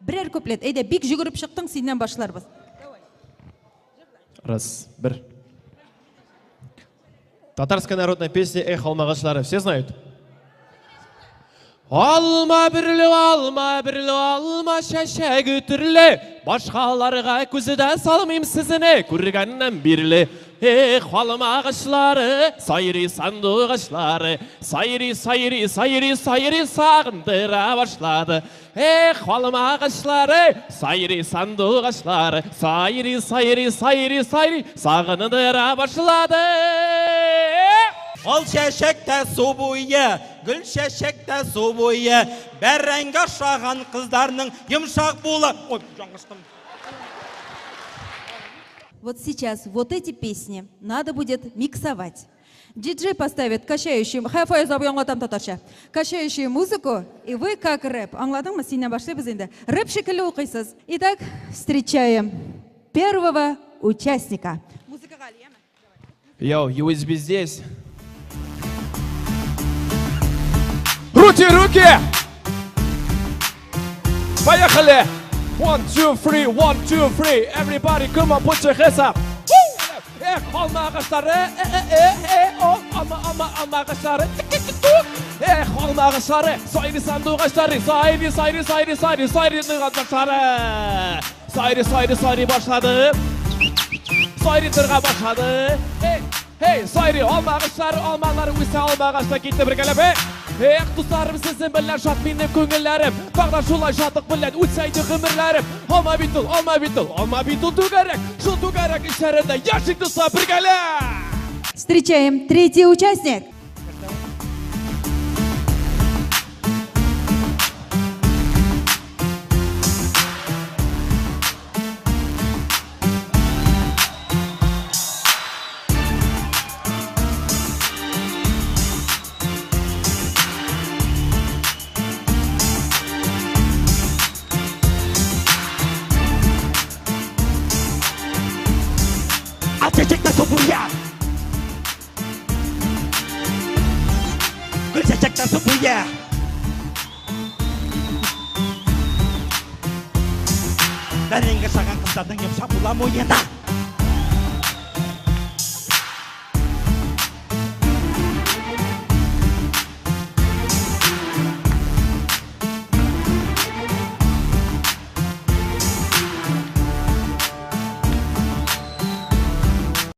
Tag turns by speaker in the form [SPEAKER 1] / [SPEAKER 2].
[SPEAKER 1] Бірер куплет. Әйде, бик жүгіріп шықтың, сенен башларбыз.
[SPEAKER 2] Раз, бір. Татарская народная песня «Эх, алмағашлары». Все знают? Алма бірлі, алма шәшәгі түрлі. Башқаларға көзіден салмайым сізіне, көргеннен бірлі. Эх, алмағашлары, сайри сандуғашлары, сайри сағындыра башлады. Эх, алмағашлары, сайри сандуғашлары, сайри сағындыра башлады.
[SPEAKER 3] Ол шәшекте су бойы, гүл шәшекте су бойы, бәррәңге шаған қыздарының йымшақ болы. Ой, жаңғыштым.
[SPEAKER 1] Вот сейчас вот эти песни надо будет миксовать. Диджей поставит качающую, хайфай забьёнга там татарча, качающую музыку, и вы как рэп. Аңладыңмы? Синен башлайбыз инде. Рэп шикелле укыйсыз. Итак, встречаем первого участника. Музыка галияме?
[SPEAKER 2] Йоу, USB здесь. Руки! Поехали! 1, 2, 3, 1, 2, 3. Everybody, come on, put your hands up. Эх, алмағашлары, алмағашлары. Эх, алмағашлары, сайри сандуғашлары, сайри башлады. Сайри тұрға башлады. Hey, сайри, алмағашлары, алмалары, өсе алмағашта кетті біргелеп. Эх, достарым, сіздің білән жат менің көңілләрім. Бағдар жолай жатық білән өтсәйді ғымырләрім. Алма битул түгәрек, жыл түгәрек ішәрінде яшик тұса біргелі.
[SPEAKER 1] Встречаем третий участник.
[SPEAKER 3] Şeşekte su boyu, gül şeşekte su boyu, bәррәңге шаған қыздарының йымшақ бола мойында.